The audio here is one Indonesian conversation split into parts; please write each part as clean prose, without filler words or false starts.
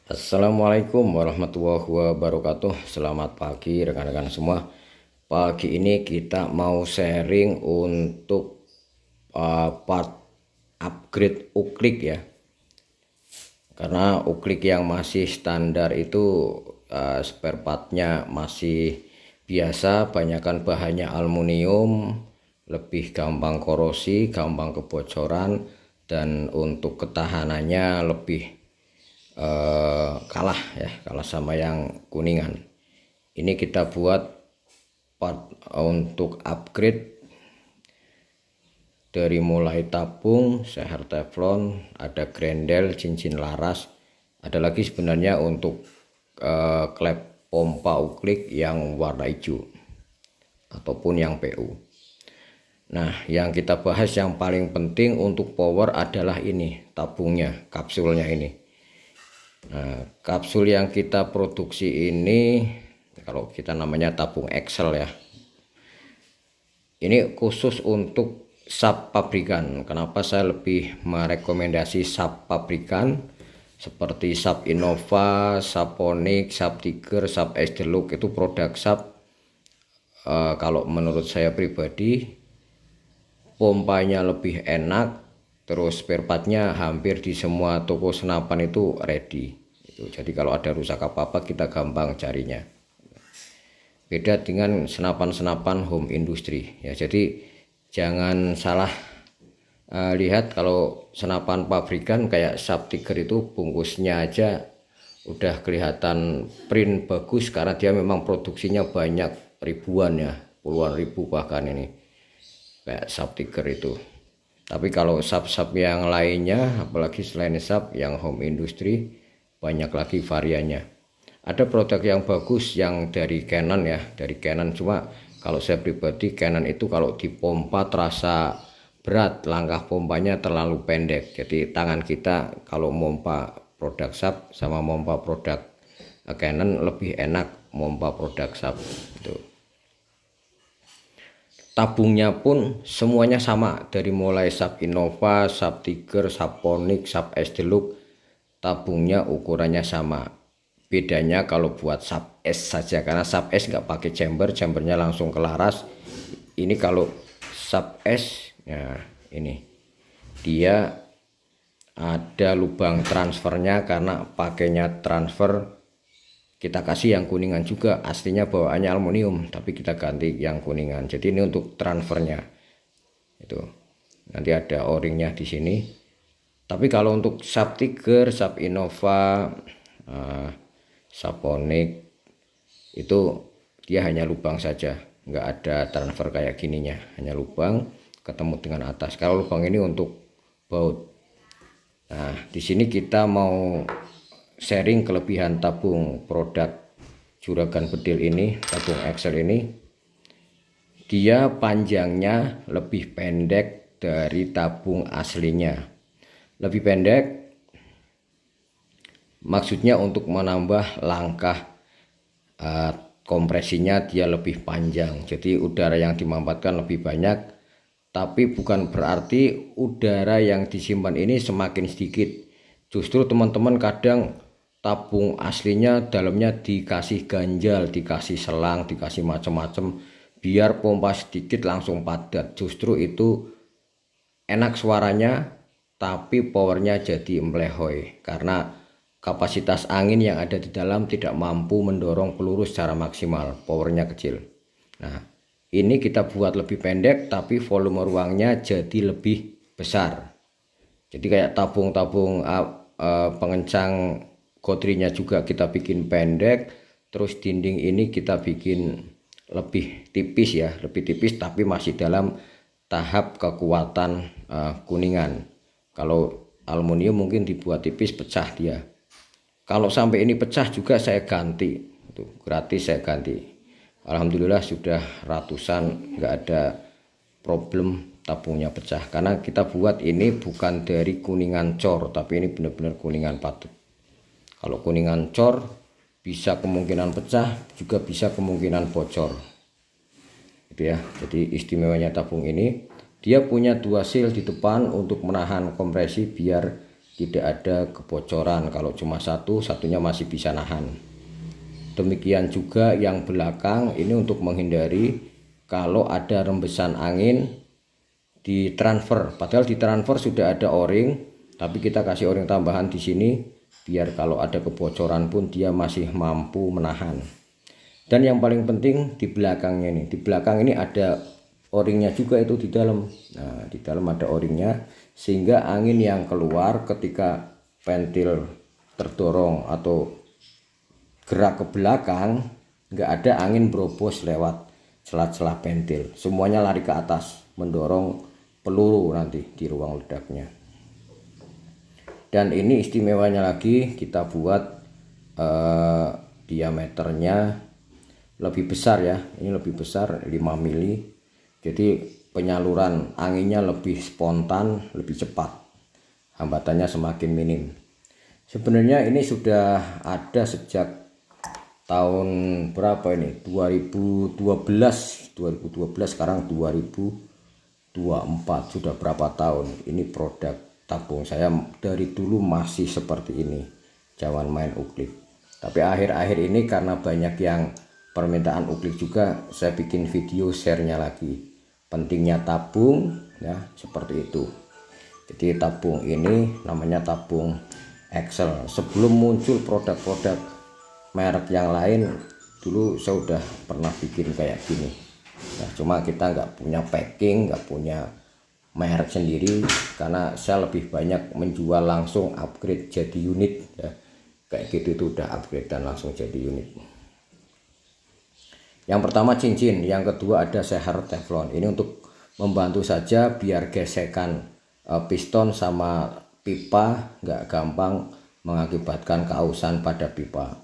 Assalamualaikum warahmatullahi wabarakatuh. Selamat pagi rekan-rekan semua. Pagi ini kita mau sharing untuk part upgrade uklik ya. Karena uklik yang masih standar itu spare partnya masih biasa, banyakkan bahannya aluminium, lebih gampang korosi, gampang kebocoran, dan untuk ketahanannya lebih kalah sama yang kuningan. Ini kita buat part untuk upgrade dari mulai tabung, seher teflon, ada grendel, cincin laras, ada lagi sebenarnya untuk klep pompa uklik yang warna hijau ataupun yang PU. Nah, yang kita bahas yang paling penting untuk power adalah ini, tabungnya, kapsulnya ini. Nah, kapsul yang kita produksi ini, kalau kita namanya tabung Excel ya, ini khusus untuk sub pabrikan. Kenapa saya lebih merekomendasi sub pabrikan seperti sub Innova, Saponic, sub Tiger, sub Esdeluk, itu produk sub. Kalau menurut saya pribadi, pompanya lebih enak, terus spare partnya hampir di semua toko senapan itu ready. Jadi kalau ada rusak apa-apa kita gampang carinya. Beda dengan senapan-senapan home industry ya. Jadi jangan salah lihat, kalau senapan pabrikan kayak sub Tiger itu bungkusnya aja udah kelihatan print bagus karena dia memang produksinya banyak, ribuan ya, puluhan ribu bahkan ini kayak sub Tiger itu. Tapi kalau sub-sub yang lainnya, apalagi selain sub yang home industry, banyak lagi variannya. Ada produk yang bagus yang dari Canon ya, dari Canon, cuma kalau saya pribadi Canon itu kalau dipompa terasa berat, langkah pompanya terlalu pendek. Jadi tangan kita kalau mompa produk sub sama mompa produk Canon lebih enak mompa produk sub itu. Tabungnya pun semuanya sama, dari mulai sub Innova, sub Tiger, Saponic, sub Esdeluk, tabungnya ukurannya sama. Bedanya kalau buat sub S saja, karena sub S nggak pakai chamber, chambernya langsung ke laras. Ini kalau sub S ya, ini dia ada lubang transfernya karena pakainya transfer. Kita kasih yang kuningan juga, aslinya bawaannya aluminium tapi kita ganti yang kuningan. Jadi ini untuk transfernya itu, nanti ada o-ringnya di sini. Tapi kalau untuk sub Tiger, sub Innova, Saponic itu dia hanya lubang saja, nggak ada transfer kayak gininya, hanya lubang ketemu dengan atas. Kalau lubang ini untuk baut. Nah, di sini kita mau sharing kelebihan tabung produk Juragan Bedil ini, tabung Excel ini. Dia panjangnya lebih pendek dari tabung aslinya. Lebih pendek maksudnya untuk menambah langkah kompresinya dia lebih panjang, jadi udara yang dimampatkan lebih banyak. Tapi bukan berarti udara yang disimpan ini semakin sedikit. Justru teman-teman kadang tabung aslinya dalamnya dikasih ganjal, dikasih selang, dikasih macam-macam biar pompa sedikit langsung padat. Justru itu enak suaranya, tapi powernya jadi melehoy karena kapasitas angin yang ada di dalam tidak mampu mendorong peluru secara maksimal, powernya kecil. Nah, ini kita buat lebih pendek tapi volume ruangnya jadi lebih besar. Jadi kayak tabung-tabung pengencang godrinya juga kita bikin pendek, terus dinding ini kita bikin lebih tipis ya, lebih tipis tapi masih dalam tahap kekuatan kuningan. Kalau aluminium mungkin dibuat tipis pecah dia. Kalau sampai ini pecah juga saya ganti, itu gratis saya ganti. Alhamdulillah sudah ratusan, nggak ada problem tabungnya pecah, karena kita buat ini bukan dari kuningan cor, tapi ini benar-benar kuningan patut. Kalau kuningan cor bisa kemungkinan pecah, juga bisa kemungkinan bocor gitu ya. Jadi istimewanya tabung ini, dia punya dua seal di depan untuk menahan kompresi biar tidak ada kebocoran. Kalau cuma satunya masih bisa nahan. Demikian juga yang belakang ini untuk menghindari kalau ada rembesan angin ditransfer, padahal ditransfer sudah ada o-ring, tapi kita kasih o-ring tambahan di sini biar kalau ada kebocoran pun dia masih mampu menahan. Dan yang paling penting di belakangnya ini, di belakang ini ada o-ringnya juga itu di dalam. Nah, di dalam ada o-ringnya sehingga angin yang keluar ketika ventil terdorong atau gerak ke belakang, nggak ada angin berobos lewat celah-celah ventil, semuanya lari ke atas mendorong peluru nanti di ruang ledaknya. Dan ini istimewanya lagi, kita buat diameternya lebih besar ya, ini lebih besar 5 mili, jadi penyaluran anginnya lebih spontan, lebih cepat, hambatannya semakin minim. Sebenarnya ini sudah ada sejak tahun berapa ini, 2012 sekarang 2024, sudah berapa tahun ini produk tabung saya. Dari dulu masih seperti ini, jangan main uklik. Tapi akhir-akhir ini karena banyak yang permintaan uklik juga, saya bikin video share-nya lagi pentingnya tabung ya, seperti itu. Jadi tabung ini namanya tabung Excel. Sebelum muncul produk-produk merek yang lain, dulu saya udah pernah bikin kayak gini. Nah, cuma kita nggak punya packing, nggak punya merek sendiri, karena saya lebih banyak menjual langsung upgrade jadi unit ya. Kayak gitu itu udah upgrade dan langsung jadi unit. Yang pertama cincin, yang kedua ada seher teflon. Ini untuk membantu saja biar gesekan piston sama pipa nggak gampang mengakibatkan keausan pada pipa.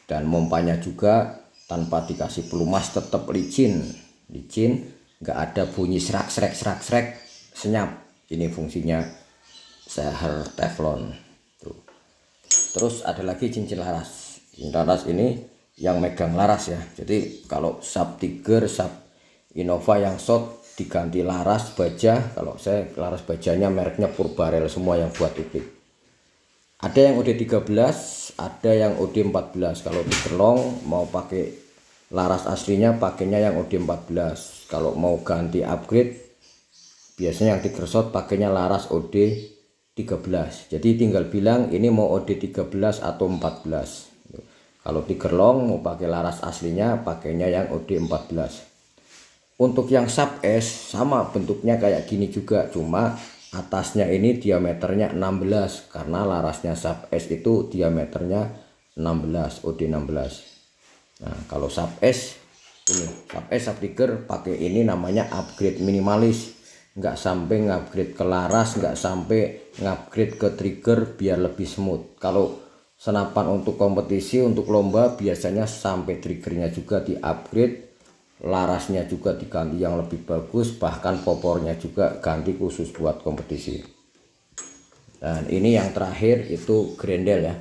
Dan mompanya juga tanpa dikasih pelumas tetap licin, nggak ada bunyi serak serak senyap. Ini fungsinya seher teflon. Terus ada lagi cincin laras. Cincin laras ini yang megang laras ya. Jadi kalau sub Tiger, sub Innova yang short diganti laras baja. Kalau saya laras bajanya mereknya Purbarel semua yang buat uklik. Ada yang OD13, ada yang OD14. Kalau dikerlong mau pakai laras aslinya, pakainya yang OD14. Kalau mau ganti upgrade, biasanya yang digersot pakainya laras OD13. Jadi tinggal bilang ini mau OD13 atau 14. Kalau digerlong mau pakai laras aslinya, pakainya yang OD14. Untuk yang sub S sama bentuknya kayak gini juga, cuma atasnya ini diameternya 16 karena larasnya sub S itu diameternya 16, OD16. Nah, kalau sub S ini, sub S sub Tiger pakai ini namanya upgrade minimalis. Nggak sampai ngupgrade ke laras, nggak sampai ngupgrade ke trigger biar lebih smooth. Kalau senapan untuk kompetisi, untuk lomba biasanya sampai triggernya juga di upgrade, larasnya juga diganti yang lebih bagus, bahkan popornya juga ganti khusus buat kompetisi. Dan ini yang terakhir itu grendel ya.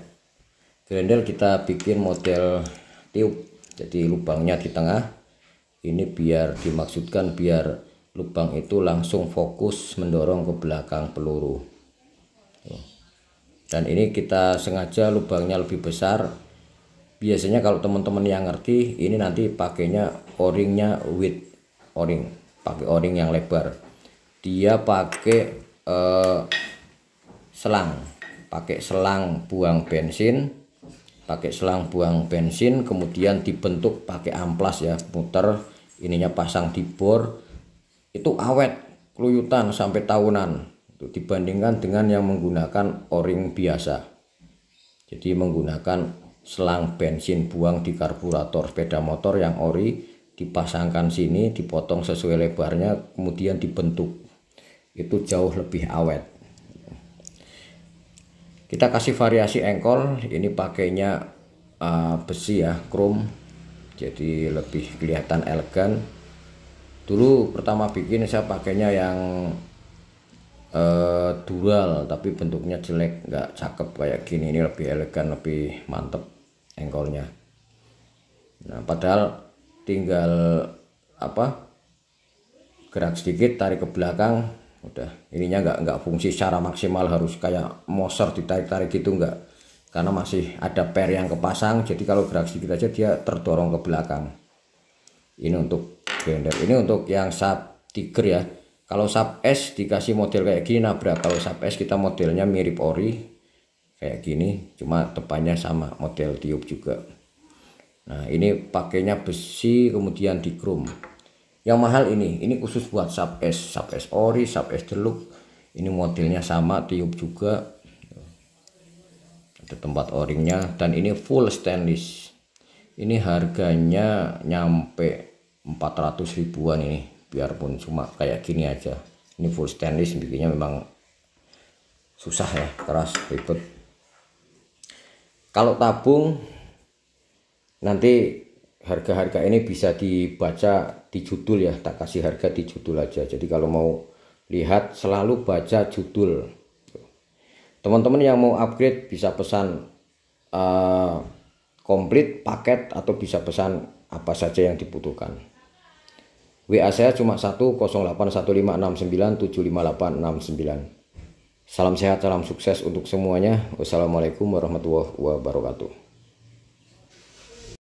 Grendel kita bikin model tiup, jadi lubangnya di tengah. Ini biar dimaksudkan biar lubang itu langsung fokus mendorong ke belakang peluru. Dan ini kita sengaja lubangnya lebih besar. Biasanya kalau teman-teman yang ngerti, ini nanti pakainya o-ringnya with o-ring, pakai o-ring yang lebar. Dia pakai selang, pakai selang buang bensin, kemudian dibentuk pakai amplas ya, muter, ininya pasang di bor. Itu awet, keluyutan sampai tahunan. Itu dibandingkan dengan yang menggunakan o-ring biasa. Jadi menggunakan selang bensin buang di karburator sepeda motor yang ori, dipasangkan sini, dipotong sesuai lebarnya, kemudian dibentuk. Itu jauh lebih awet. Kita kasih variasi engkol, ini pakainya besi ya, chrome, jadi lebih kelihatan elegan. Dulu pertama bikin saya pakainya yang dual, tapi bentuknya jelek, nggak cakep kayak gini. Ini lebih elegan, lebih mantep engkolnya. Nah, padahal tinggal gerak sedikit, tarik ke belakang, Udah, ininya nggak fungsi secara maksimal harus kayak moser ditarik-tarik gitu, nggak, karena masih ada per yang kepasang, jadi kalau gerak sedikit aja dia terdorong ke belakang. Ini untuk grinder, ini untuk yang sub Tiger ya. Kalau sub S dikasih model kayak gini nabrak. Kalau sub S kita modelnya mirip ori kayak gini, cuma depannya sama model tiup juga. Nah ini pakainya besi kemudian di chrome. Yang mahal ini khusus buat sub S ori, sub S deluxe. Ini modelnya sama, tiup juga, ada tempat o-ringnya, dan ini full stainless. Ini harganya nyampe 400 ribuan ini, biarpun cuma kayak gini aja. Ini full stainless, bikinnya memang susah ya, keras, ribet. Kalau tabung nanti harga-harga ini bisa dibaca di judul ya, tak kasih harga di judul aja. Jadi kalau mau lihat selalu baca judul. Teman-teman yang mau upgrade bisa pesan komplit paket atau bisa pesan apa saja yang dibutuhkan. WA saya cuma 1081569758869. Salam sehat, salam sukses untuk semuanya. Wassalamualaikum warahmatullahi wabarakatuh.